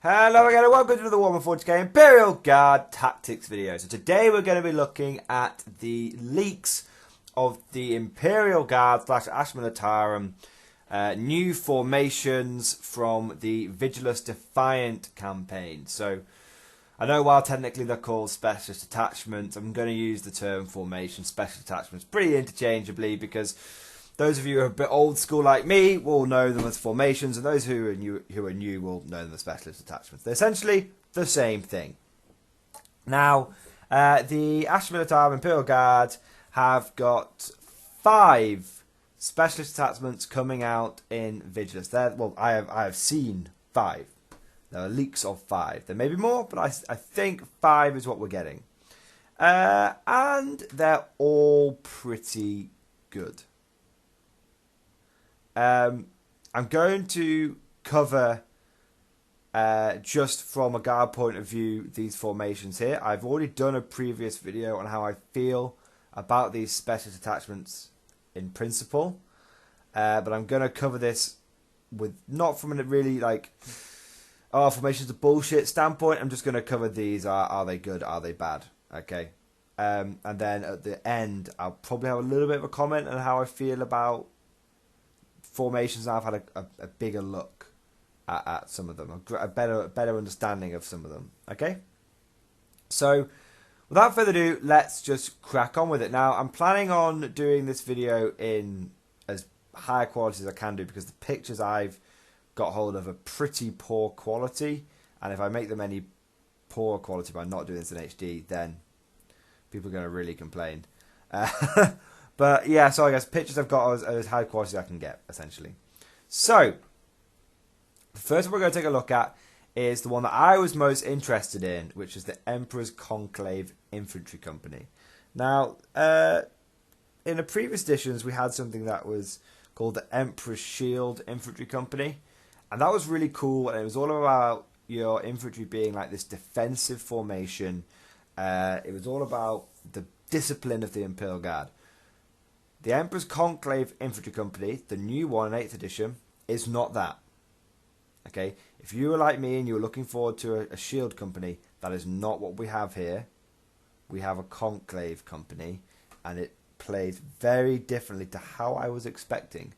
Hello again and welcome to the Warhammer 40k Imperial Guard Tactics video. So today we're going to be looking at the leaks of the Imperial Guard / Astra Militarum new formations from the Vigilus Defiant campaign. So I know while technically they're called specialist detachments, I'm going to use the term formation specialist detachments pretty interchangeably because those of you who are a bit old school like me will know them as formations, and those who are new will know them as specialist detachments. They're essentially the same thing. Now, the Astra Militarum Imperial Guard have got 5 specialist detachments coming out in Vigilus. I have seen 5. There are leaks of 5. There may be more, but I think 5 is what we're getting. And they're all pretty good. I'm going to cover, just from a guard point of view, these formations here. I've already done a previous video on how I feel about these specialist attachments in principle. But I'm going to cover this with not from a really formations are bullshit standpoint. I'm just going to cover these. Are they good? Are they bad? Okay. And then at the end, I'll probably have a little bit of a comment on how I feel about formations. I've had a bigger look at some of them, a better understanding of some of them. Okay, so without further ado, let's just crack on with it. Now, I'm planning on doing this video in as high quality as I can do because the pictures I've got hold of are pretty poor quality, and if I make them any poorer quality by not doing this in HD, then people are going to really complain. But yeah, so I guess pictures I've got are as high quality as I can get, essentially. So, the first one we're going to take a look at is the one that I was most interested in, which is the Emperor's Conclave Infantry Company. Now, in the previous editions, we had something that was called the Emperor's Shield Infantry Company. And that was really cool, and it was all about your infantry being like this defensive formation. It was all about the discipline of the Imperial Guard. The Emperor's Conclave Infantry Company, the new one in 8th edition, is not that. Okay, if you were like me and you were looking forward to a shield company, that is not what we have here. We have a Conclave company, and it plays very differently to how I was expecting.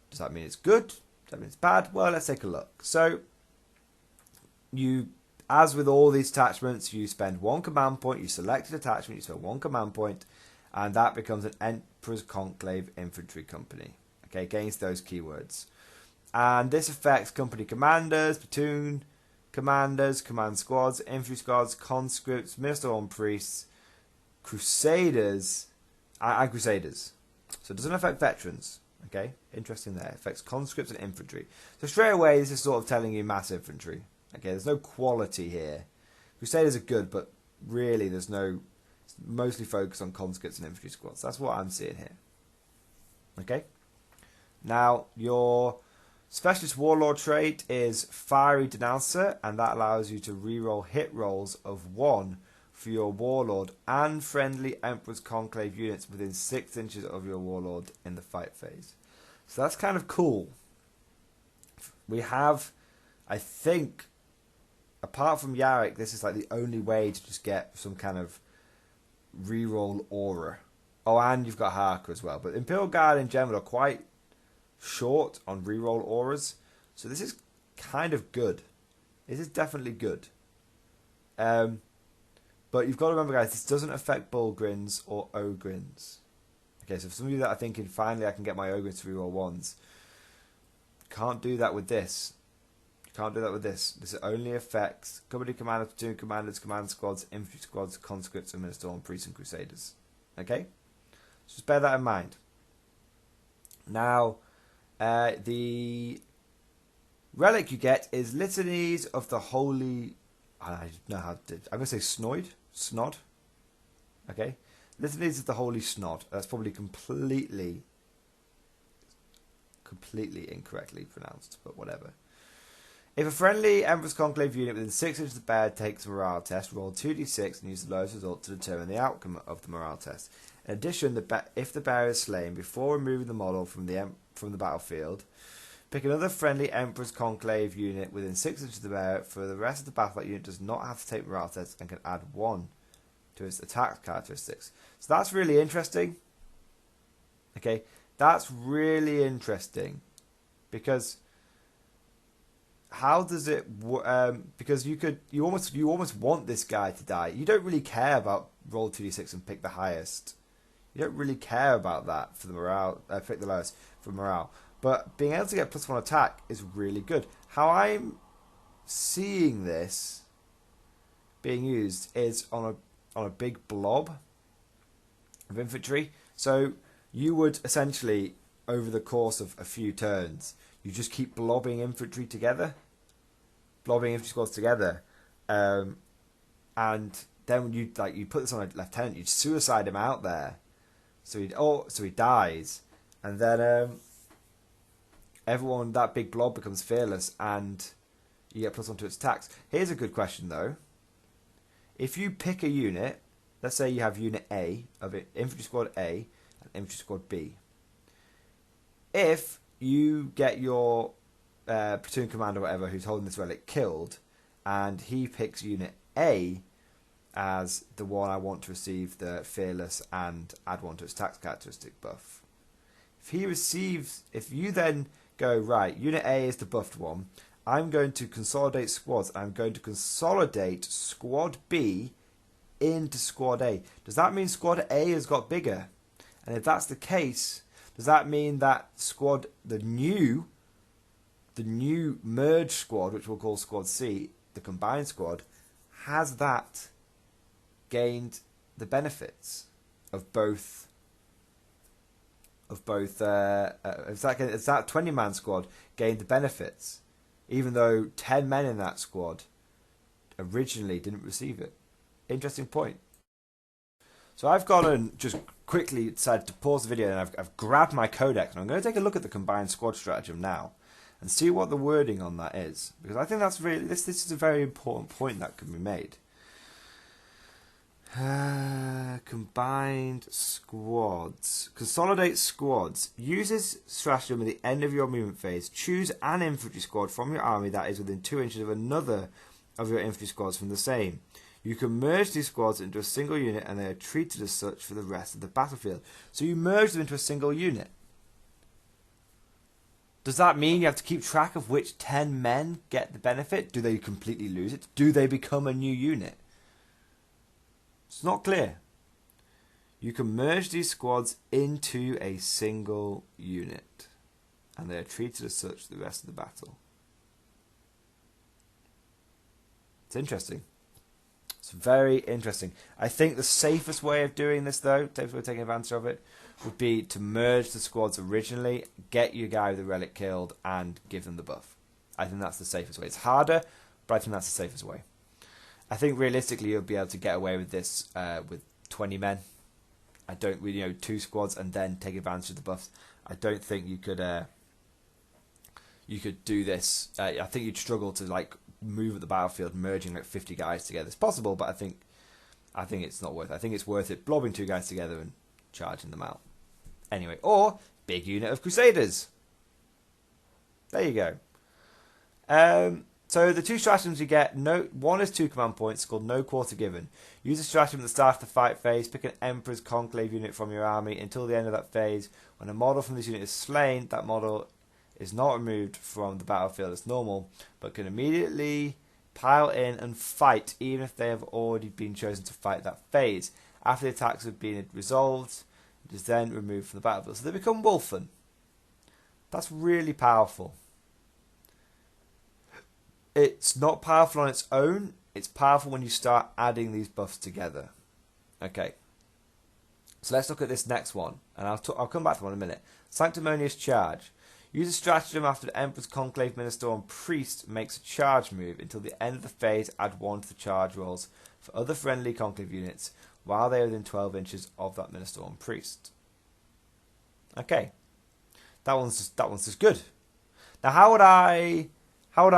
Does that mean it's good? Does that mean it's bad? Well, let's take a look. So, as with all these attachments, you spend 1 command point, you select an attachment, you spend 1 command point, and that becomes an Emperor's Conclave Infantry Company, okay, against those keywords. And this affects company commanders, platoon commanders, command squads, infantry squads, conscripts, minister on priests, crusaders, and crusaders. So it doesn't affect veterans, okay, interesting there. It affects conscripts and infantry. So straight away, this is sort of telling you mass infantry, okay, there's no quality here. Crusaders are good, but really there's no... mostly focused on conscripts and infantry squads. That's what I'm seeing here. Okay. Now, your specialist warlord trait is Fiery Denouncer, and that allows you to reroll hit rolls of 1 for your warlord and friendly Emperor's Conclave units within 6 inches of your warlord in the fight phase. So that's kind of cool. We have, I think, apart from Yarrick, this is like the only way to just get some kind of reroll aura. Oh, and you've got Harker as well. But Imperial Guard in general are quite short on reroll auras. So this is kind of good. This is definitely good. But you've got to remember, guys, this doesn't affect Bulgrins or Ogrins. Okay, so for some of you that are thinking, finally I can get my Ogrins to reroll 1s. Can't do that with this. Can't do that with this. This only affects company commanders, platoon commanders, command squads, infantry squads, conscripts, and minister on priests and crusaders. Okay? So just bear that in mind. Now, the relic you get is Litanies of the Holy... I don't know how to... I'm going to say Snod. Okay? Litanies of the Holy Snod. That's probably completely incorrectly pronounced, but whatever. If a friendly Emperor's Conclave unit within 6 inches of the bear takes a morale test, roll 2d6 and use the lowest result to determine the outcome of the morale test. In addition, if the bear is slain before removing the model from the battlefield, Pick another friendly Emperor's Conclave unit within 6 inches of the bearer. For the rest of the battle, that unit does not have to take morale tests and can add 1 to its attack characteristics. So that's really interesting. Okay, that's really interesting because how does it? Because you almost want this guy to die. You don't really care about roll 2d6 and pick the highest. You don't really care about that for the morale. Pick the lowest for morale. But being able to get +1 attack is really good. How I'm seeing this being used is on a big blob of infantry. So you would essentially, over the course of a few turns, you just keep blobbing infantry squads together, and then you put this on a lieutenant, you suicide him out there, so he dies, and then everyone, that big blob becomes fearless, and you get +1 to its attacks. Here's a good question though: if you pick a unit, let's say you have unit A of it, infantry squad A and infantry squad B. If you get your platoon commander or whatever who's holding this relic killed, and he picks unit A as the one I want to receive the fearless and add 1 to its attack characteristic buff. If you then go, right, unit A is the buffed one, I'm going to consolidate squads. I'm going to consolidate squad B into squad A. Does that mean squad A has got bigger? And if that's the case, does that mean that the new merged squad, which we'll call squad C, the combined squad, has that gained the benefits of both? Has that 20-man squad gained the benefits, even though 10 men in that squad originally didn't receive it? Interesting point. So I've gone and just quickly decided to pause the video, and I've grabbed my codex, and I'm going to take a look at the combined squad stratagem now and see what the wording on that is, because I think that's really this is a very important point that can be made. Combined squads. Consolidate squads. Use this stratagem at the end of your movement phase. Choose an infantry squad from your army that is within 2 inches of another of your infantry squads from the same. You can merge these squads into a single unit, and they are treated as such for the rest of the battlefield. So you merge them into a single unit. Does that mean you have to keep track of which 10 men get the benefit? Do they completely lose it? Do they become a new unit? It's not clear. You can merge these squads into a single unit, and they are treated as such for the rest of the battle. It's interesting. It's very interesting. I think the safest way of doing this, though, safest way of taking advantage of it, would be to merge the squads originally, get your guy with the relic killed, and give them the buff. I think that's the safest way. It's harder, but I think that's the safest way. I think realistically you'll be able to get away with this with 20 men. I don't really, 2 squads and then take advantage of the buffs. I don't think you could do this. I think you'd struggle to move at the battlefield, merging 50 guys together. It's possible, but I think it's not worth it. I think it's worth it blobbing 2 guys together and charging them out. Anyway, or big unit of Crusaders. There you go. So the 2 stratagems you get, one is 2 command points called No Quarter Given. Use a stratagem at the start of the fight phase. Pick an Emperor's Conclave unit from your army until the end of that phase. When a model from this unit is slain, that model is not removed from the battlefield as normal, but can immediately pile in and fight, even if they have already been chosen to fight that phase. After the attacks have been resolved, it is then removed from the battlefield. So they become Wolfen. That's really powerful. It's not powerful on its own. It's powerful when you start adding these buffs together. Okay. So let's look at this next one, and I'll come back to one in a minute. Sanctimonious Charge. Use a stratagem after the Emperor's Conclave Minister and Priest makes a charge move. Until the end of the phase, add 1 to the charge rolls for other friendly Conclave units while they are within 12 inches of that Minister and Priest. Okay. That one's just good. Now, how would I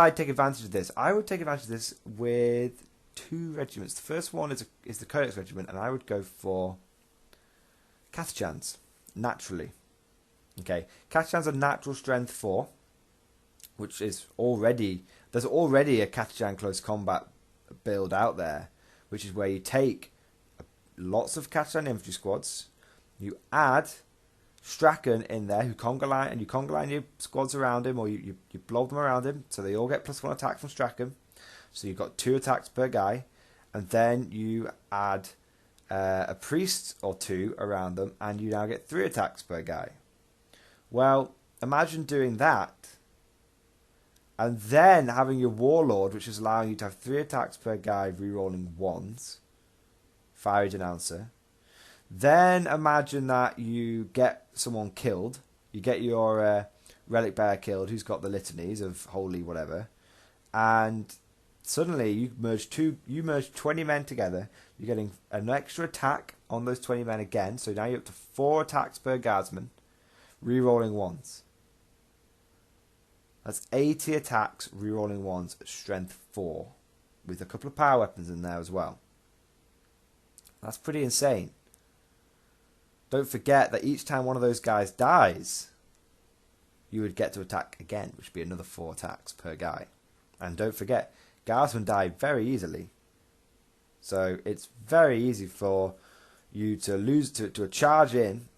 take advantage of this? I would take advantage of this with 2 regiments. The first one is the Codex Regiment, and I would go for Cathchans, naturally. Okay, Cathchans are natural strength 4. which is already, there's already a Catachan close combat build out there, which is where you take lots of Catachan infantry squads, you add Strachan in there, who conga line, and you conga line your squads around him, or you blob them around him, so they all get +1 attack from Strachan. So you've got 2 attacks per guy, and then you add a priest or 2 around them, and you now get 3 attacks per guy. Well, imagine doing that, and then having your warlord, which is allowing you to have 3 attacks per guy, rerolling 1s, fiery denouncer. Then imagine that you get someone killed. You get your relic bearer killed, who's got the litanies of holy whatever, and suddenly you merge 20 men together. You're getting an extra attack on those 20 men again, so now you're up to 4 attacks per guardsman, rerolling 1s. That's 80 attacks, rerolling 1s at strength 4, with a couple of power weapons in there as well. That's pretty insane. Don't forget that each time one of those guys dies, you would get to attack again, which would be another 4 attacks per guy. And don't forget, guardsmen die very easily. So it's very easy for you to lose to a charge in,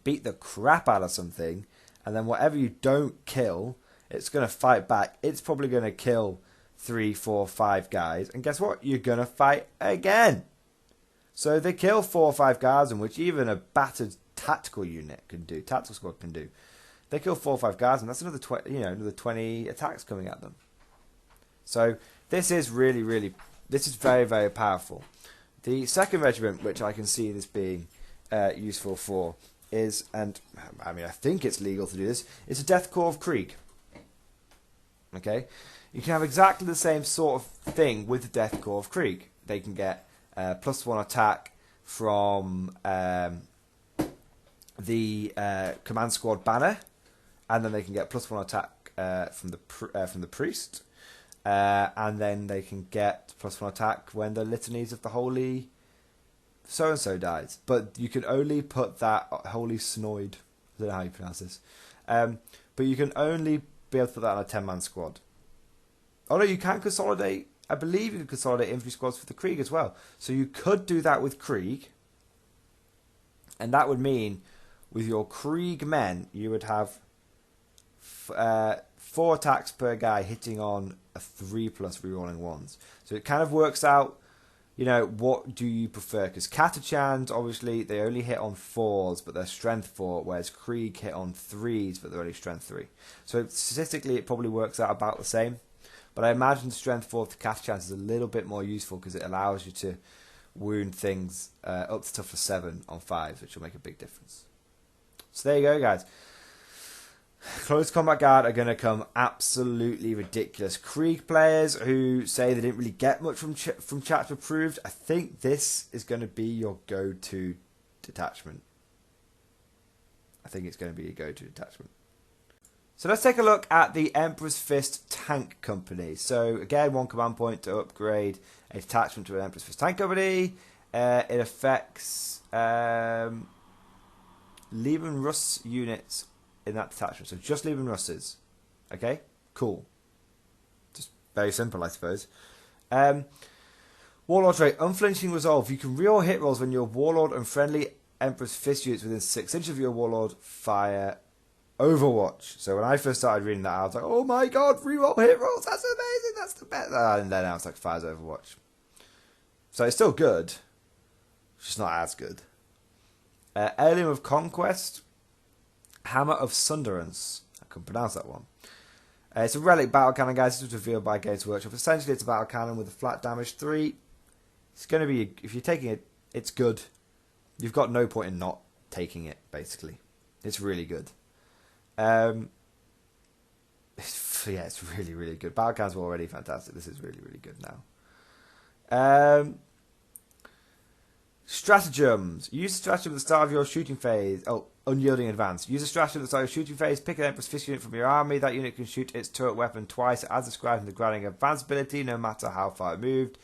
beat the crap out of something, and then whatever you don't kill, it's going to fight back. It's probably going to kill 3, 4, 5 guys. And guess what? You're going to fight again. So they kill 4 or 5 guardsmen, which even a battered tactical unit can do, tactical squad can do. They kill 4 or 5 guardsmen. That's another 20 attacks coming at them. So this is this is very, very powerful. The second regiment, which I can see this being useful for, is, and I mean I think it's legal to do this, it's a Death Corps of Krieg. Okay, you can have exactly the same sort of thing with the Death Corps of Krieg. They can get +1 attack from the command squad banner, and then they can get +1 attack from the priest, and then they can get +1 attack when the litanies of the holy so and so dies. But you can only put that holy snoid. I don't know how you pronounce this, but you can only be able to put that on a 10-man squad. Oh no, you can consolidate. I believe you can consolidate infantry squads for the Krieg as well. So you could do that with Krieg. And that would mean with your Krieg men, you would have 4 attacks per guy hitting on a 3+ rerolling 1s. So it kind of works out, what do you prefer? Because Catachans, obviously, they only hit on 4s, but they're strength 4, whereas Krieg hit on 3s, but they're only strength 3. So statistically, it probably works out about the same. But I imagine strength 4 to Catachans is a little bit more useful because it allows you to wound things up to toughness 7 on 5s, which will make a big difference. So there you go, guys. Close Combat Guard are going to come absolutely ridiculous. Krieg players who say they didn't really get much from chapter approved, I think this is going to be your go-to detachment. I think it's going to be your go-to detachment. So let's take a look at the Emperor's Fist Tank Company. So again, 1 command point to upgrade a detachment to an Emperor's Fist Tank Company. It affects Leman Russ units in that detachment. So just Leman Russes. Okay, cool. Just very simple, I suppose. Warlord trait, Unflinching Resolve. You can reroll hit rolls when your Warlord and friendly Emperor's Fist units within 6 inches of your Warlord fire Overwatch. So when I first started reading that, I was like, oh my god, reroll hit rolls, that's amazing, that's the best. And then I was like, fires Overwatch. So it's still good, it's just not as good. Heirloom of Conquest, Hammer of Sunderance. I couldn't pronounce that one. It's a relic battle cannon, guys. This was revealed by Games Workshop. Essentially, it's a battle cannon with a flat damage 3. It's going to be, if you're taking it, it's good. You've got no point in not taking it, basically. It's really good. It's really, really good. Battle cannons were already fantastic. This is really, really good now. Stratagems. Use a stratagem at the start of your shooting phase. Oh, unyielding advance. Use a stratagem at the start of your shooting phase. Pick an Emperor's Fist unit from your army. That unit can shoot its turret weapon twice as described in the granting advance ability, no matter how far it moved.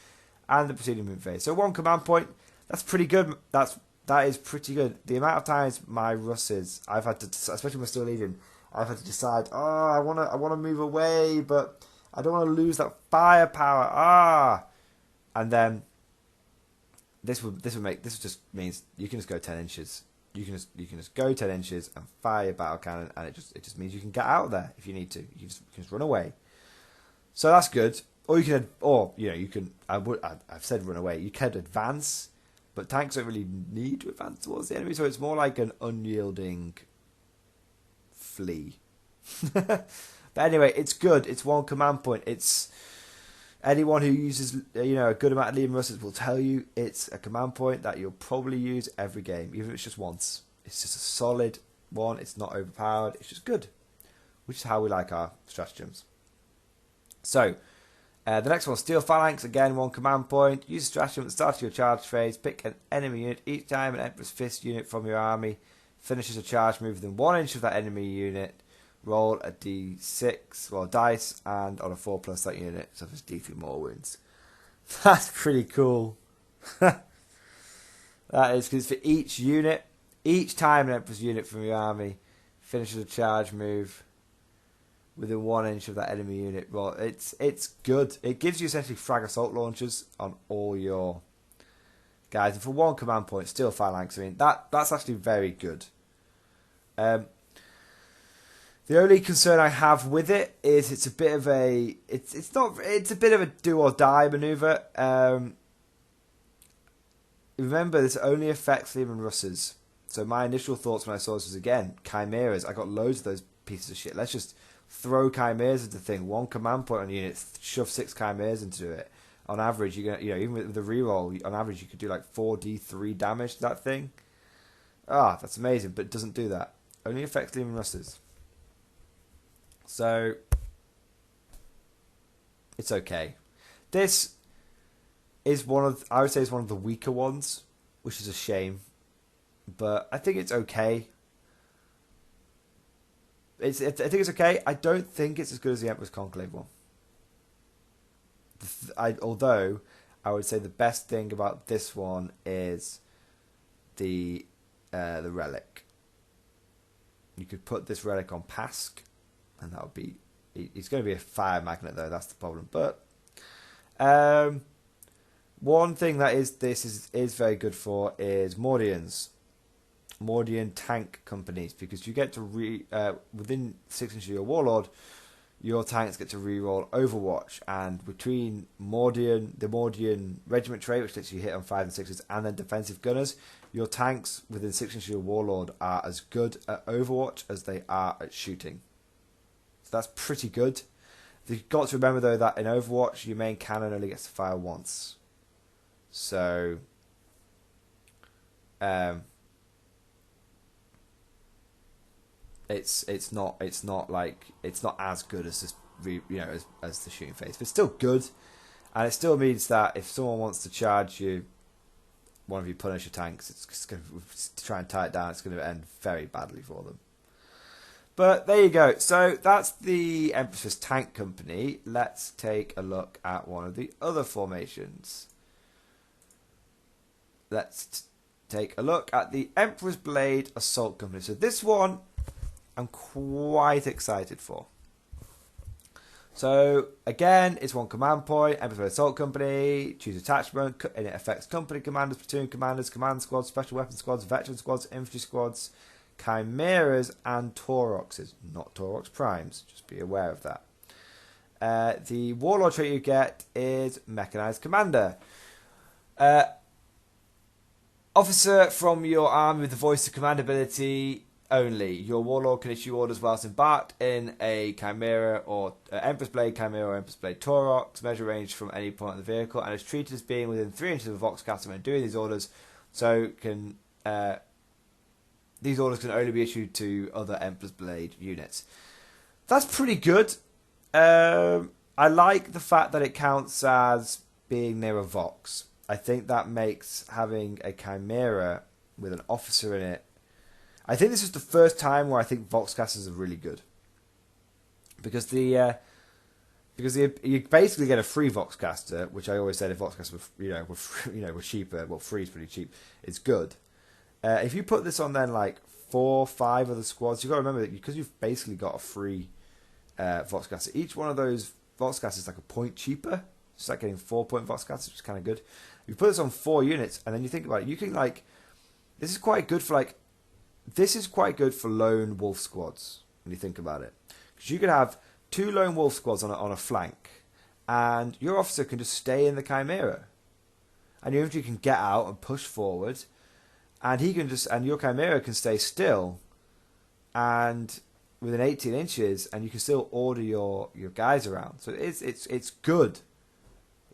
And the preceding move phase. So 1 command point. That's pretty good. That is pretty good. The amount of times my Russes, I've had to, especially when we're still leading, I've had to decide, I want to move away, but I don't want to lose that firepower. And then this just means you can just go 10 inches. You can just go 10 inches and fire your battle cannon, and it just means you can get out of there if you need to. You can just run away. So that's good. Or you can. I've said run away. You can advance, but tanks don't really need to advance towards the enemy, so it's more like an unyielding flee. But anyway, it's good. It's one command point. It's anyone who uses a good amount of Leman Russes will tell you it's a command point that you'll probably use every game, even if it's just once. It's just a solid one. It's not overpowered. It's just good, which is how we like our stratagems. So the next one, Steel Phalanx. Again, one command point. Use a stratagem at the start of your charge phase. Pick an enemy unit. Each time an Emperor's Fist unit from your army finishes a charge move within 1 inch of that enemy unit, roll a d6, dice, and on a 4+ that unit suffers d3 more wounds. That's pretty cool. That is, because for each unit, each time an Emperor's unit from your army finishes a charge move within 1 inch of that enemy unit, well, it's good. It gives you essentially frag assault launchers on all your guys, and for one command point, Steel Phalanx, I mean that's actually very good. The only concern I have with it is it's a bit of a do or die maneuver. Remember, this only affects Leman Russes. So my initial thoughts when I saw this was, again, chimeras. I got loads of those pieces of shit. Let's just throw chimeras into the thing. One command point on the unit, shove 6 chimeras into it. On average, even with the reroll, on average you could do like 4d3 damage to that thing. That's amazing, but it doesn't do that. Only affects Leman Russes. So it's okay. This is I would say it's one of the weaker ones, which is a shame. But I think it's okay. I think it's okay. I don't think it's as good as the Emperor's Conclave one. Although I would say the best thing about this one is the relic. You could put this relic on Pask, and that would be. It's going to be a fire magnet though. That's the problem. But one thing that this is very good for is Mordians. Mordian tank companies, because you get to within 6 inches of your warlord, your tanks get to reroll Overwatch, and between the Mordian regiment trait, which lets you hit on 5 and 6s, and then defensive gunners, your tanks within 6 inches of your warlord are as good at Overwatch as they are at shooting. So that's pretty good. You've got to remember though that in Overwatch your main cannon only gets to fire once, so it's not as good as this, as the shooting phase, but it's still good, and it still means that if someone wants to charge you, one of your Punisher tanks, it's going to try and tie it down. It's going to end very badly for them. But there you go. So that's the Emperor's Tank Company. Let's take a look at one of the other formations. Let's take a look at the Emperor's Blade Assault Company. So this one I'm quite excited for. So again, it's one command point, Emperor's Assault Company, choose attachment, and it affects company commanders, platoon commanders, command squads, special weapon squads, veteran squads, infantry squads, chimeras, and Tauroxes. Not Taurox primes, just be aware of that. The warlord trait you get is Mechanized Commander. Officer from your army with the voice of command ability only. Your warlord can issue orders whilst embarked in a chimera or Emperor's Blade chimera or Emperor's Blade Taurox. Measure range from any point in the vehicle and is treated as being within 3 inches of a Vox Caster when doing these orders. So these orders can only be issued to other Emperor's Blade units. That's pretty good. I like the fact that it counts as being near a Vox. I think that makes having a chimera with an officer in it. I think this is the first time where I think Voxcasters are really good, because you basically get a free Voxcaster, which I always said if Voxcasters were cheaper. Well, free is pretty cheap. It's good. If you put this on then like 4, 5 other squads. You've got to remember that because you've basically got a free Voxcaster. Each one of those Voxcasters is like a point cheaper. It's like getting 4-point Voxcasters, which is kind of good. You put this on 4 units, and then you think about it. You can like, this is quite good for lone wolf squads when you think about it, because you could have 2 lone wolf squads on a flank, and your officer can just stay in the Chimera, and your infantry can get out and push forward, and your Chimera can stay still, and within 18 inches, and you can still order your guys around. So it's good.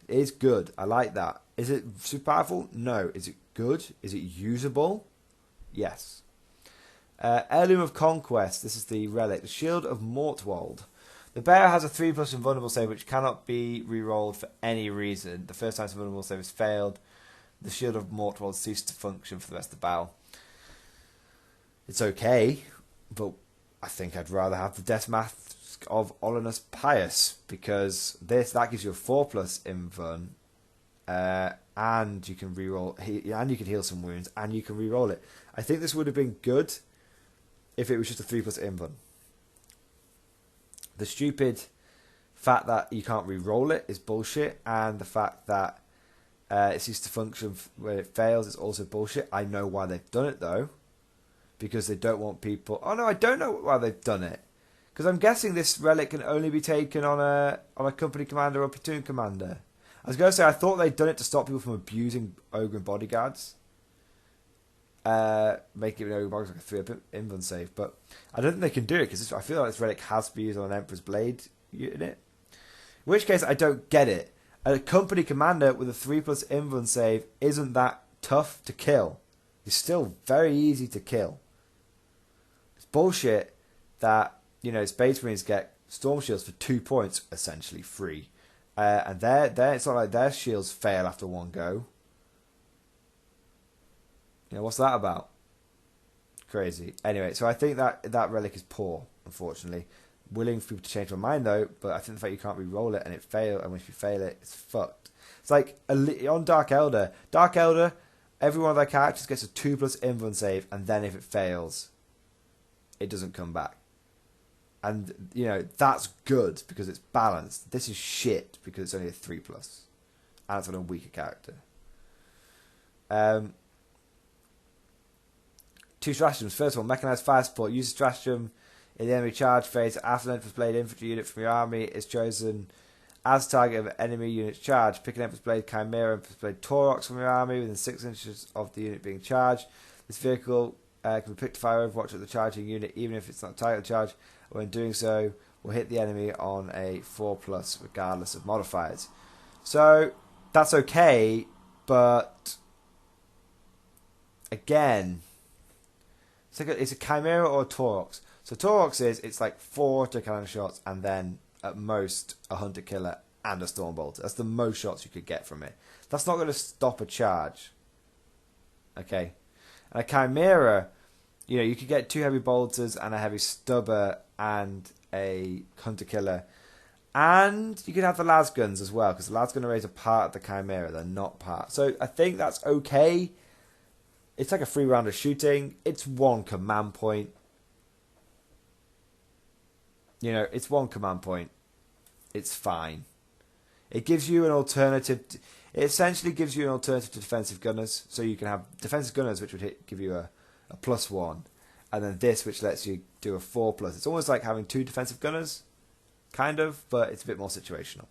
It is good. I like that. Is it super powerful? No. Is it good? Is it usable? Yes. Heirloom of Conquest. This is the relic. The Shield of Mortwald. The bearer has a 3+ invulnerable save which cannot be re-rolled for any reason. The first time the invulnerable save has failed, the Shield of Mortwald ceases to function for the rest of the battle. It's okay, but I think I'd rather have the Death Mask of Olinus Pius, because that gives you a 4+ invuln, and you can re-roll, and you can heal some wounds, and you can re-roll it. I think this would have been good if it was just a 3+ invuln. The stupid fact that you can't re-roll it is bullshit, and the fact that it ceases to function when it fails is also bullshit. I know why they've done it though, because they don't want people. Oh no, I don't know why they've done it, because I'm guessing this relic can only be taken on a company commander or platoon commander. I was going to say I thought they'd done it to stop people from abusing Ogre and bodyguards, making Ogre bodyguards like a 3 invuln save, but I don't think they can do it because I feel like this relic has to be used on an Emperor's Blade unit. In which case, I don't get it. A company commander with a 3+ invuln save isn't that tough to kill. It's still very easy to kill. It's bullshit that Space Marines get Storm Shields for 2 points essentially free, and it's not like their shields fail after one go. What's that about? Crazy. Anyway, so I think that relic is poor, unfortunately. Willing for people to change my mind though, but I think the fact you can't re-roll it and it fail, and if you fail it, it's fucked. It's like on Dark Elder, every one of their characters gets a 2+ invuln save, and then if it fails, it doesn't come back. And that's good because it's balanced. This is shit because it's only a 3+, and it's on a weaker character. 2 stratagems. First one, mechanized fire support. Use a stratagem in the enemy charge phase. After an Emperor's Blade infantry unit from your army is chosen as target of an enemy unit's charge. Pick an Emperor's Blade Chimera, Emperor's Blade Taurox from your army within 6 inches of the unit being charged. This vehicle can be picked to fire Overwatch at the charging unit, even if it's not target of charge. When doing so, will hit the enemy on a 4+, regardless of modifiers. So that's okay, but again, it's a Chimera or a Taurox. So Taurox it's like 4 cannon shots and then at most a Hunter Killer and a Stormbolter. That's the most shots you could get from it. That's not going to stop a charge. Okay. And a Chimera, you could get 2 heavy bolters and a heavy stubber and a Hunter Killer. And you could have the Lasguns as well, because the Lasgun arrays are part of the Chimera. They're not part. So I think that's okay. It's like a 3 rounder shooting. It's 1 command point. It's 1 command point. It's fine. It gives you an alternative. It essentially gives you an alternative to defensive gunners. So you can have defensive gunners, which would give you a +1. And then this, which lets you do a 4+. It's almost like having 2 defensive gunners. Kind of, but it's a bit more situational.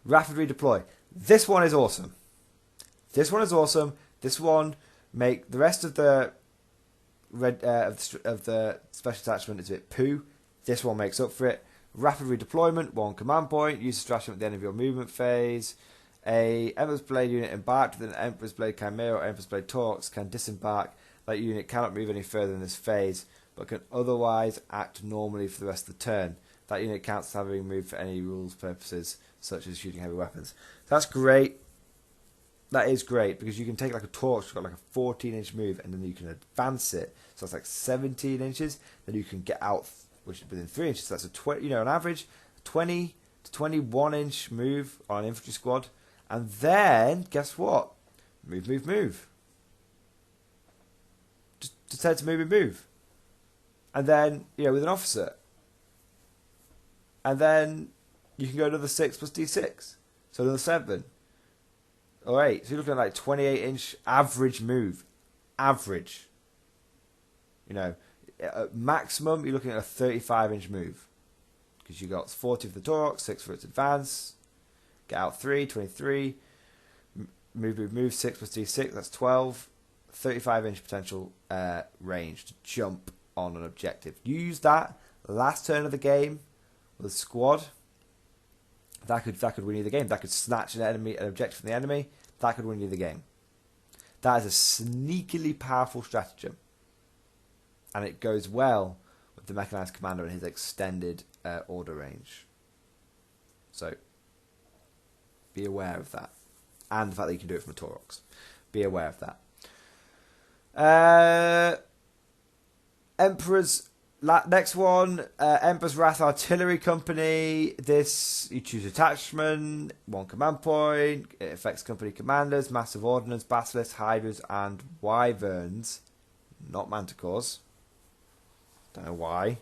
Rapid redeploy. This one is awesome. This one make the rest of the of the special attachment is a bit poo. This one makes up for it. Rapid redeployment, 1 command point. Use a stratagem at the end of your movement phase. A Emperor's Blade unit embarked with an Emperor's Blade Chimera or Emperor's Blade Taurox can disembark. That unit cannot move any further in this phase, but can otherwise act normally for the rest of the turn. That unit counts as having moved for any rules purposes, such as shooting heavy weapons. That's great. That is great, because you can take like a torch, it's got like a 14-inch move, and then you can advance it. So it's like 17 inches. Then you can get out, which is within 3 inches. So that's a 20, on average, 20 to 21-inch move on an infantry squad. And then, guess what? Move. decide to move. And then, with an officer. And then you can go another 6 plus D6. So another 7. Or 8. So you're looking at like 28-inch average move. Average. At maximum, you're looking at a 35-inch move. Because you got 40 for the Torok, 6 for its advance. Get out 3, 23. Move, 6 plus D6, that's 12. 35-inch potential range to jump on an objective. You use that last turn of the game with a squad. That could win you the game. That could snatch an objective from the enemy. That could win you the game. That is a sneakily powerful stratagem. And it goes well with the Mechanized Commander and his extended order range. So, be aware of that. And the fact that you can do it from a Taurox. Be aware of that. Emperor's... Next one, Emperor's Wrath Artillery Company. This, you choose Detachment, 1 command point. It affects company commanders, Massive Ordnance, Basilisks, Hydras, and Wyverns. Not Manticores. Don't know why.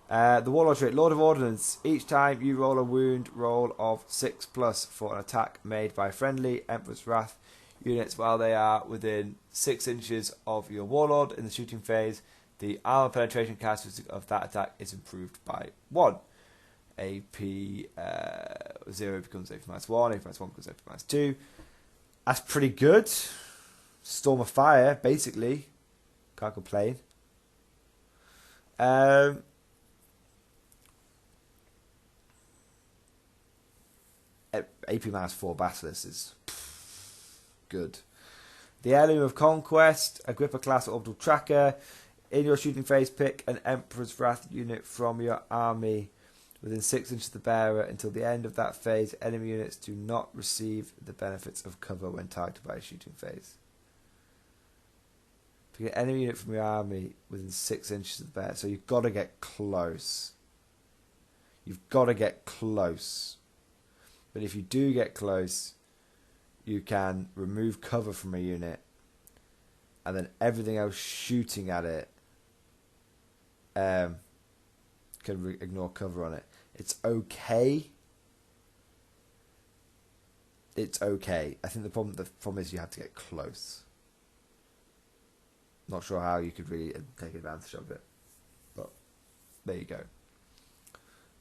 The Warlord trait, Lord of Ordnance. Each time you roll a wound, roll of 6+ for an attack made by friendly Emperor's Wrath units while they are within 6 inches of your Warlord in the shooting phase. The armor penetration characteristic of that attack is improved by 1. AP 0 becomes AP -1, AP -1 becomes AP -2. That's pretty good. Storm of Fire, basically. Can't complain. AP -4 Basilisk is good. The Heirloom of Conquest, Agrippa class orbital tracker. In your shooting phase, pick an Emperor's Wrath unit from your army within 6 inches of the bearer. Until the end of that phase, enemy units do not receive the benefits of cover when targeted by a shooting phase. Pick an enemy unit from your army within 6 inches of the bearer. So you've got to get close. You've got to get close. But if you do get close, you can remove cover from a unit. And then everything else shooting at it can ignore cover on it. It's okay. It's okay. I think the problem is you have to get close. Not sure how you could really take advantage of it. But there you go.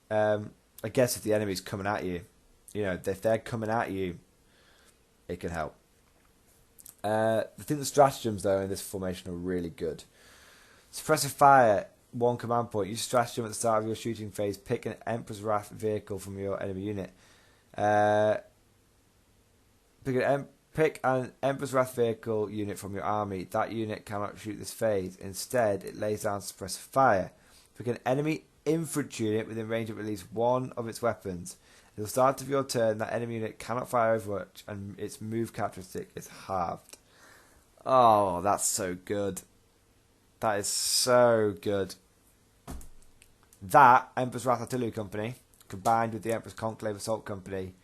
I guess if the enemy's coming at you, if they're coming at you, it can help. I think the stratagems, though, in this formation are really good. Suppressive Fire, 1 command point. Use a stratagem at the start of your shooting phase. Pick an Emperor's Wrath vehicle from your enemy unit. Pick an Emperor's Wrath vehicle unit from your army. That unit cannot shoot this phase. Instead, it lays down Suppressive Fire. Pick an enemy infantry unit within range of at least 1 of its weapons. At the start of your turn, that enemy unit cannot fire Overwatch, and its move characteristic is halved. Oh, that's so good. That is so good. That Emperor's Wrath Artillery Company, combined with the Emperor's Conclave Assault Company,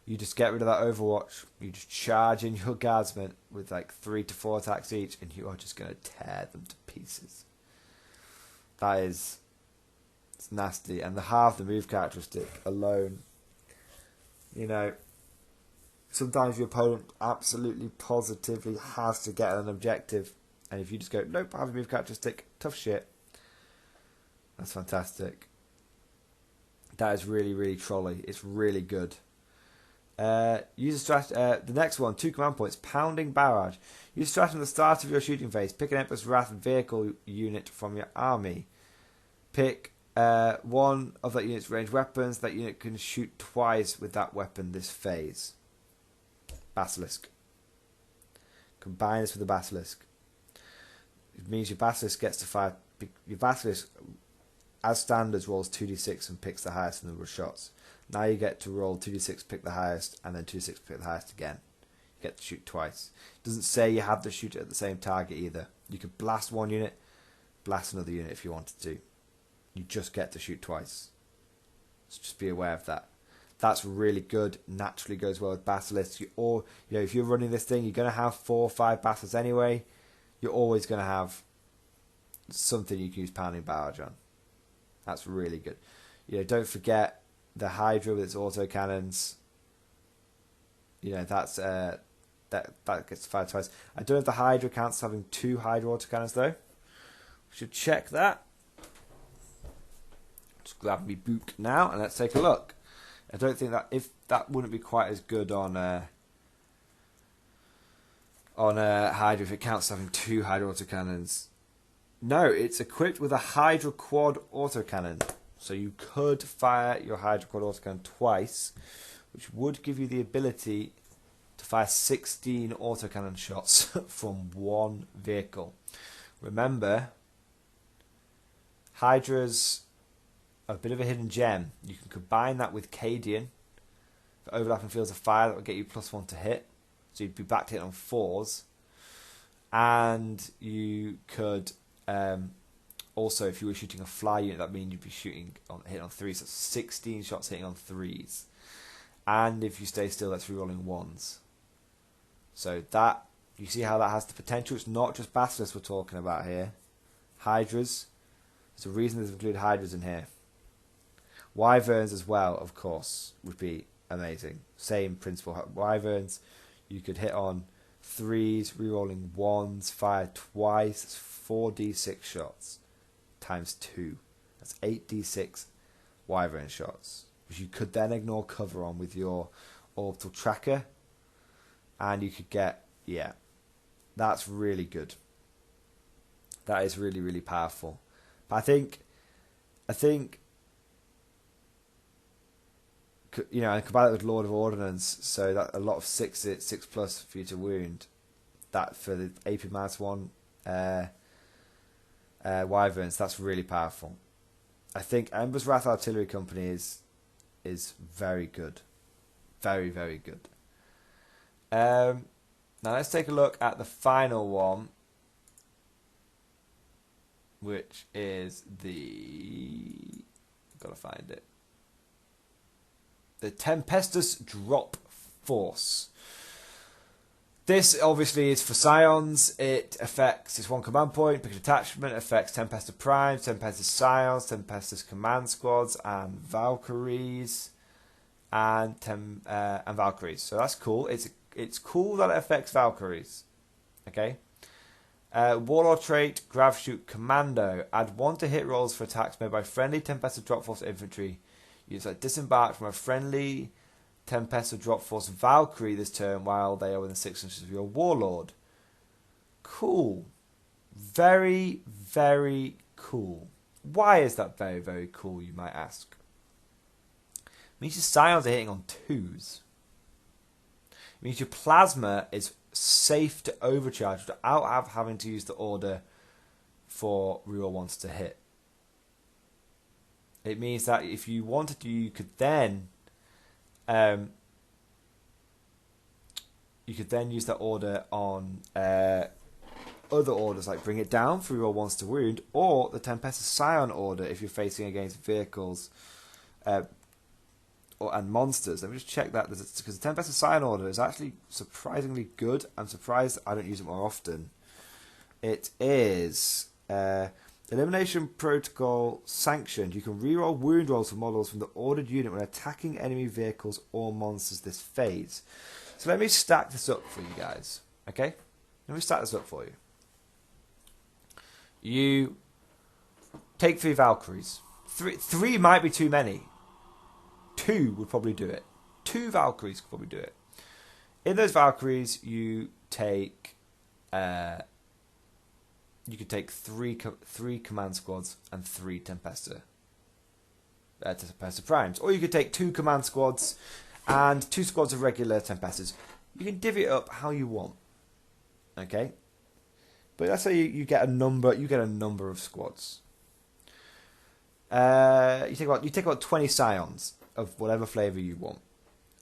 you just get rid of that Overwatch. You just charge in your guardsmen with like 3 to 4 attacks each, and you are just going to tear them to pieces. It's nasty. And the half the move characteristic alone. Sometimes your opponent absolutely positively has to get an objective, and if you just go, nope, I have a move characteristic, tough shit. That's fantastic. That is really, really trolley. It's really good. Use a strategy. The next one, 2 command points. Pounding Barrage. Use a strategy at the start of your shooting phase. Pick an Emperor's Wrath vehicle unit from your army. Pick 1 of that unit's ranged weapons. That unit can shoot twice with that weapon this phase. Basilisk. Combine this with the Basilisk. It means your Basilisk gets to fire. Your Basilisk, as standards, rolls 2d6 and picks the highest number of shots. Now you get to roll 2d6, pick the highest, and then 2d6, pick the highest again. You get to shoot twice. It doesn't say you have to shoot it at the same target either. You could blast one unit, blast another unit if you wanted to. You just get to shoot twice. So just be aware of that. That's really good. Naturally goes well with Basilisks. Or if you're running this thing, you're going to have 4 or 5 Basilisks anyway. you're always going to have something you can use pounding barrage on. That's really good. Don't forget the Hydra with its autocannons. That's that gets fired twice. I don't know if the Hydra counts as having 2 Hydra autocannons though. We should check that. Just grab me book now and let's take a look. I don't think that wouldn't be quite as good on Hydra if it counts as having 2 Hydra autocannons. No, it's equipped with a Hydra quad autocannon. So you could fire your Hydra quad autocannon twice, which would give you the ability to fire 16 autocannon shots from one vehicle. Remember, Hydra's a bit of a hidden gem. You can combine that with Cadian for overlapping fields of fire. That would get you +1 to hit. So you'd be back to hit on 4s. And you could also, if you were shooting a fly unit, that means you'd be hitting on 3s. So 16 shots hitting on 3s. And if you stay still, that's rerolling 1s. So that, you see how that has the potential. It's not just Basilisks we're talking about here. Hydras. There's a reason they've included Hydras in here. Wyverns as well, of course, would be amazing. Same principle. Wyverns, you could hit on 3s, rerolling 1s, fire twice. That's 4d6 shots times 2. That's 8d6 Wyvern shots, which you could then ignore cover on with your orbital tracker, and you could get, that's really good. That is really, really powerful. But I think I combine it with Lord of Ordnance, so that a lot of 6+ for you to wound. That for the AP-1 Wyverns, that's really powerful. I think Ember's Wrath Artillery Company is very good. Very, very good. Now let's take a look at the final one, which is gotta find it. The Tempestus Drop Force. This obviously is for Scions. It's one command point, pick a detachment, affects Tempestus Primes, Tempestus Scions, Tempestus Command Squads, and Valkyries, and Valkyries. So that's cool. It's cool that it affects Valkyries. Okay. Warlord trait, Grav Shoot Commando. Add 1 to hit rolls for attacks made by friendly Tempestus Drop Force infantry. Use that disembark from a friendly Tempestus Drop Force Valkyrie this turn while they are within 6 inches of your Warlord. Cool. Very, very cool. Why is that very, very cool, you might ask? It means your Scions are hitting on 2s. It means your Plasma is safe to overcharge without having to use the order for reroll 1s to hit. It means that if you wanted to, you could then use that order on other orders, like bring it down for reroll 1s to wound, or the Tempestus Scion order if you're facing against vehicles and monsters. Let me just check that, because the Tempestus Scion order is actually surprisingly good. I'm surprised I don't use it more often. It is Elimination Protocol sanctioned. You can reroll wound rolls for models from the ordered unit when attacking enemy vehicles or monsters this phase. So let me stack this up for you guys. Okay? Let me stack this up for you. You take 3 Valkyries. Three might be too many. 2 would probably do it. 2 Valkyries could probably do it. In those Valkyries, you take could take 3 command squads and 3 Tempestus Primes, or you could take 2 command squads and 2 squads of regular Tempestus. You can divvy it up how you want. Okay, but let's say you get a number. You get a number of squads. You take about 20 Scions of whatever flavour you want,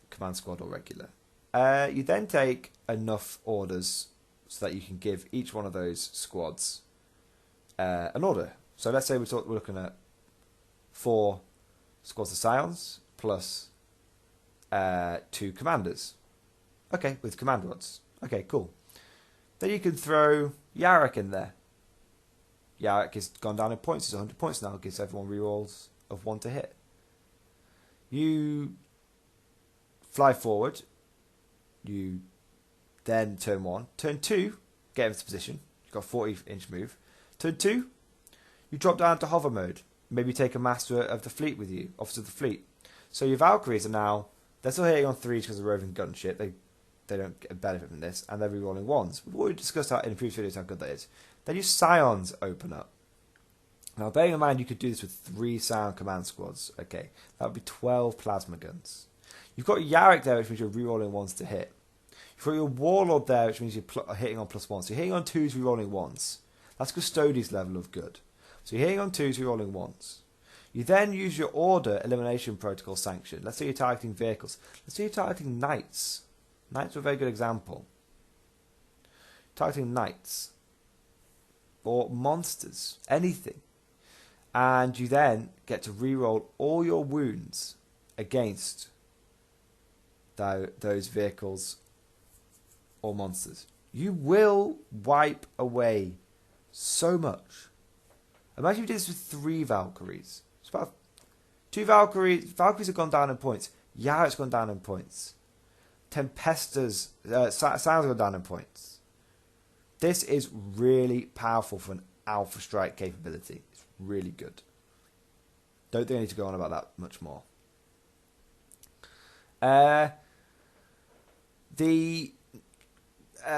command squad or regular. You then take enough orders so that you can give each one of those squads an order. So let's say we're looking at 4 squads of Scions plus 2 commanders. Okay, with command rods. Okay, cool. Then you can throw Yarrick in there. Yarrick has gone down in points. He's 100 points now. Gives everyone rerolls of 1 to hit. You fly forward. You then turn 1. Turn 2, get into position. You've got a 40-inch move. Turn 2, you drop down to hover mode. Maybe take a master of the fleet with you, officer of the fleet. So your Valkyries are now, they're still hitting on 3s because of roving gunship. They don't get a benefit from this, and they're rerolling 1s. We've already discussed that in previous videos how good that is. Then your Scions open up. Now, bearing in mind you could do this with 3 Scion command squads. Okay, that would be 12 plasma guns. You've got Yarrick there, which means you're rerolling 1s to hit. You've got your Warlord there, which means you're hitting on +1. So you're hitting on 2s, rerolling 1s. That's Custodian's level of good. So you're hitting on 2s, rerolling 1s. You then use your Order Elimination Protocol sanction. Let's say you're targeting vehicles. Let's say you're targeting Knights. Knights are a very good example. Targeting Knights. Or monsters. Anything. And you then get to reroll all your wounds against those vehicles or monsters. You will wipe away so much. Imagine if you did this with 3 Valkyries. It's about 2 Valkyries. Valkyries have gone down in points. Yarrick's gone down in points. Tempestus, Sounds have gone down in points. This is really powerful for an Alpha Strike capability. It's really good. Don't think I need to go on about that much more. The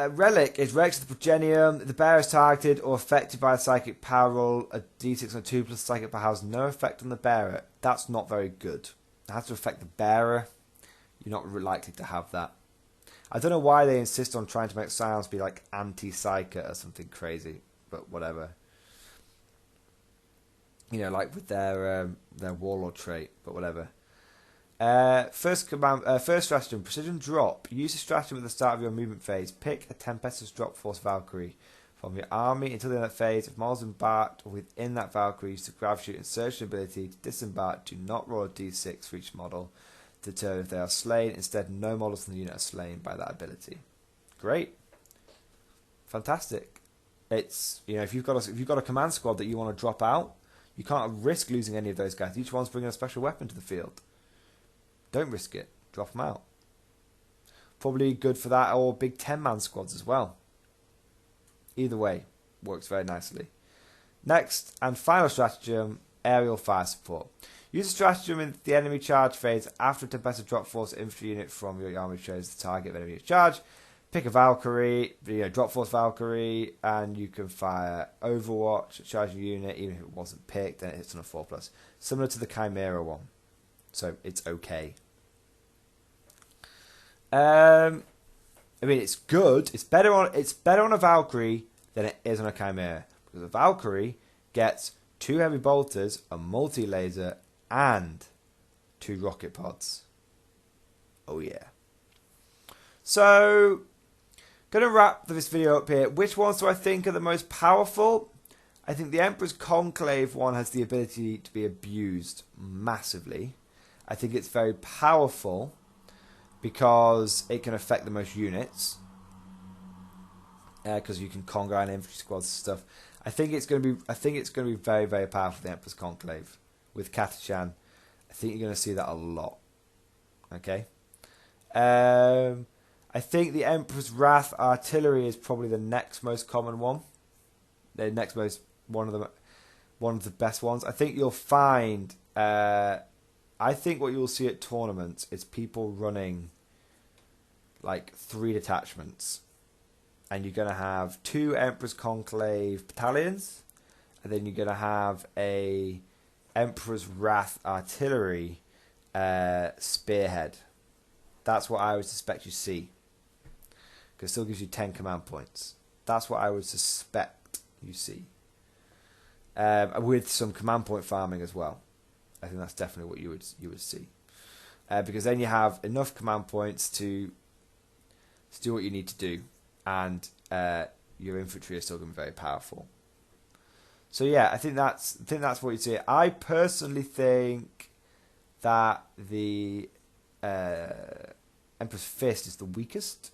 relic is Rex of the Progenium. The bearer is targeted or affected by a psychic power roll. A d6 on 2 plus psychic power has no effect on the bearer. That's not very good. It has to affect the bearer. You're not likely to have that. I don't know why they insist on trying to make Scions be like anti-psyker or something crazy, but whatever. You know, like with their Warlord trait, but whatever. First stratagem, Precision Drop. Use the stratagem at the start of your movement phase. Pick a Tempestus Drop Force Valkyrie from your army until the end of that phase. If models embarked within that Valkyrie, use the Grav Shoot Insertion ability to disembark. Do not roll a d6 for each model to determine if they are slain. Instead, no models in the unit are slain by that ability. Great. Fantastic. It's, you know, if you've got a command squad that you want to drop out, you can't risk losing any of those guys. Each one's bringing a special weapon to the field. Don't risk it. Drop them out. Probably good for that or big 10-man squads as well. Either way, works very nicely. Next and final stratagem, aerial fire support. Use the stratagem in the enemy charge phase after a Tempestus drop force infantry unit from your army shows the target of enemy charge. Pick a Valkyrie, drop force Valkyrie, and you can fire Overwatch, charge your unit, even if it wasn't picked, then it hits on a 4+. Similar to the Chimera one. So it's okay. I mean, it's good. It's better on a Valkyrie than it is on a Chimera, because a Valkyrie gets 2 heavy bolters, a multi-laser, and 2 rocket pods. Oh yeah. So, gonna wrap this video up here. Which ones do I think are the most powerful? I think the Emperor's Conclave one has the ability to be abused massively. I think it's very powerful because it can affect the most units. Because you can conga and infantry squads and stuff. I think it's going to be very, very powerful. The Emperor's Conclave with Katachan. I think you're going to see that a lot. Okay. I think the Emperor's Wrath artillery is probably the next most common one. The next most one of the best ones. I think you'll find. I think what you'll see at tournaments is people running like 3 detachments. And you're going to have 2 Emperor's Conclave battalions. And then you're going to have a Emperor's Wrath artillery spearhead. That's what I would suspect you see. Because it still gives you 10 command points. That's what I would suspect you see. With some command point farming as well. I think that's definitely what you would see. Because then you have enough command points to do what you need to do. And your infantry is still going to be very powerful. So yeah, I think that's what you'd see. I personally think that the Emperor's Fist is the weakest.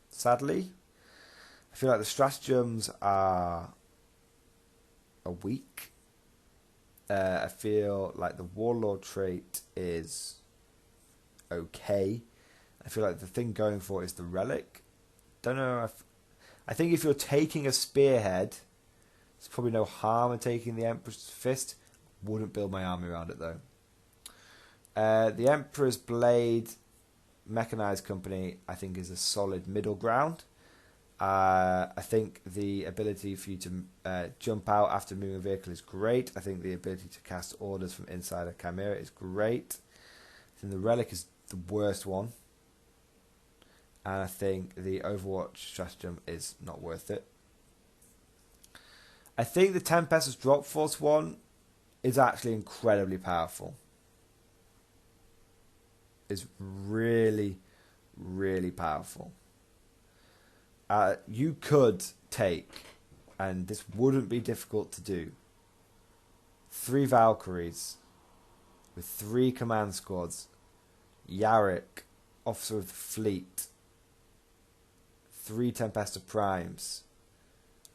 Sadly, I feel like the stratagems are weak. I feel like the warlord trait is okay. I feel like the thing going for it is the relic. Don't know if... I think if you're taking a spearhead, there's probably no harm in taking the Emperor's Fist. Wouldn't build my army around it though. The Emperor's Blade Mechanized Company, I think, is a solid middle ground. I think the ability for you to jump out after moving a vehicle is great. I think the ability to cast orders from inside a Chimera is great. I think the Relic is the worst one. And I think the Overwatch stratagem is not worth it. I think the Tempestus Drop Force one is actually incredibly powerful. It's really, really powerful. You could take, and this wouldn't be difficult to do, 3 Valkyries with 3 command squads, Yarick, Officer of the Fleet, 3 Tempestus Primes,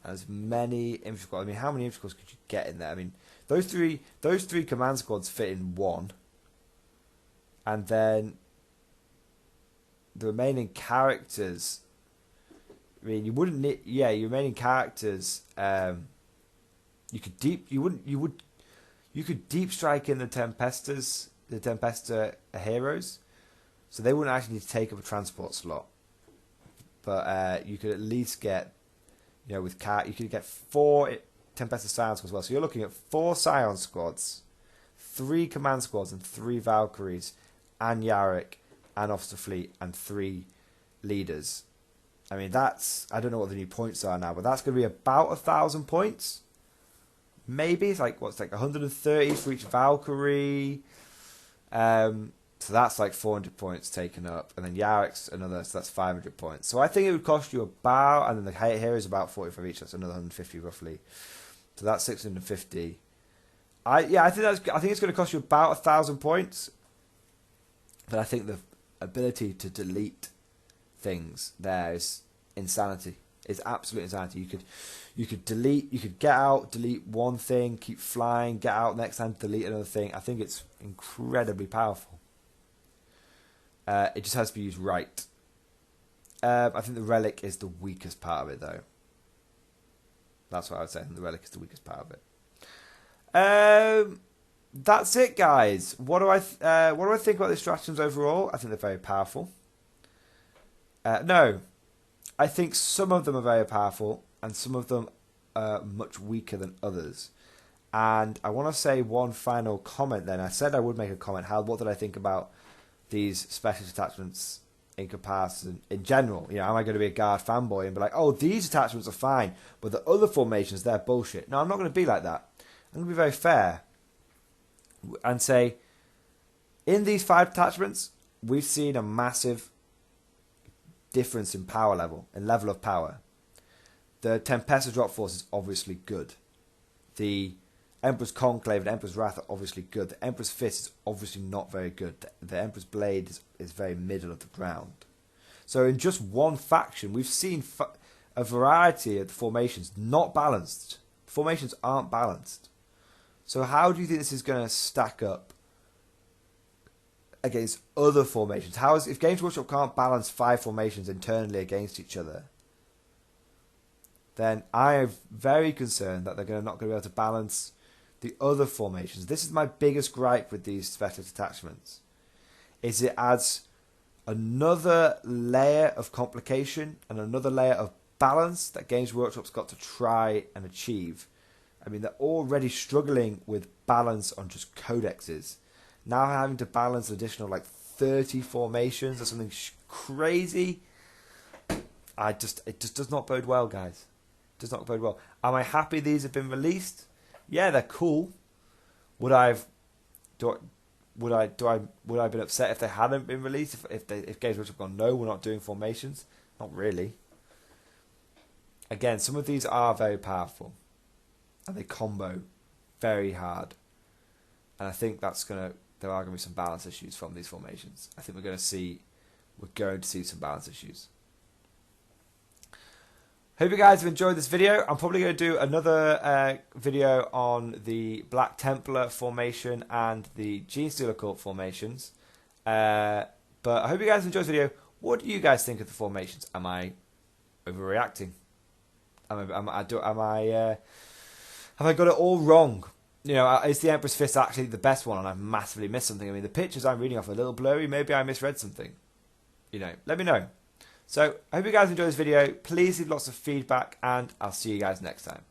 as many infantry squads. I mean, how many infantry squads could you get in there? I mean, those three command squads fit in one, and then the remaining characters. I mean, you wouldn't need, your remaining characters. You could deep strike in the Tempestus, the Tempesta heroes, so they wouldn't actually need to take up a transport slot. But you could at least get, you could get 4 Tempestus Scion squads as well. So you're looking at 4 Scion squads, 3 command squads, and 3 Valkyries, and Yarick, and Officer Fleet, and 3 leaders. I mean, I don't know what the new points are now, but that's going to be about 1,000 points. Maybe it's like 130 for each Valkyrie. So that's like 400 points taken up, and then Yarick's another, so that's 500 points. So I think it would cost you about, and then the heroes about 45 each. That's another 150 roughly. So that's 650. I think it's going to cost you about 1,000 points, but I think the ability to delete things there is insanity. It's absolute insanity. You could get out, delete one thing, keep flying, get out next time, delete another thing. I think it's incredibly powerful. It just has to be used right. I think the Relic is the weakest part of it, though. That's what I would say. I think the Relic is the weakest part of it. That's it, guys. What do I think about the stratagems overall? I think they're very powerful. No, I think some of them are very powerful, and some of them are much weaker than others. And I want to say one final comment. Then I said I would make a comment. What did I think about these special attachments in comparison in general? Am I going to be a Guard fanboy and be like, oh, these attachments are fine, but the other formations, they're bullshit? No, I'm not going to be like that. I'm going to be very fair and say, in these 5 attachments, we've seen a massive difference in power level, in level of power. The Tempestus Drop Force is obviously good. The Emperor's Conclave and Emperor's Wrath are obviously good. The Emperor's Fist is obviously not very good. The Emperor's Blade is very middle of the ground. So in just one faction, we've seen a variety of the formations not balanced. Formations aren't balanced. So how do you think this is going to stack up against other formations? If Games Workshop can't balance 5 formations internally against each other, then I am very concerned that they're not going to be able to balance the other formations. This is my biggest gripe with these special attachments, is it adds another layer of complication and another layer of balance that Games Workshop's got to try and achieve. I mean, they're already struggling with balance on just codexes. Now having to balance an additional 30 formations or something crazy. It just does not bode well, guys. It does not bode well. Am I happy these have been released? Yeah, they're cool. Would I have been upset if they hadn't been released? If Games Workshop gone, no, we're not doing formations? Not really. Again, some of these are very powerful, and they combo very hard. And I think there are going to be some balance issues from these formations. I think we're going to see some balance issues. Hope you guys have enjoyed this video. I'm probably going to do another video on the Black Templar formation and the Genestealer Cult formations. But I hope you guys enjoyed this video. What do you guys think of the formations? Am I overreacting? Have I got it all wrong? You know, is the Emperor's Fist actually the best one and I've massively missed something? I mean, the pictures I'm reading off are a little blurry. Maybe I misread something. You know, let me know. So, I hope you guys enjoyed this video. Please leave lots of feedback and I'll see you guys next time.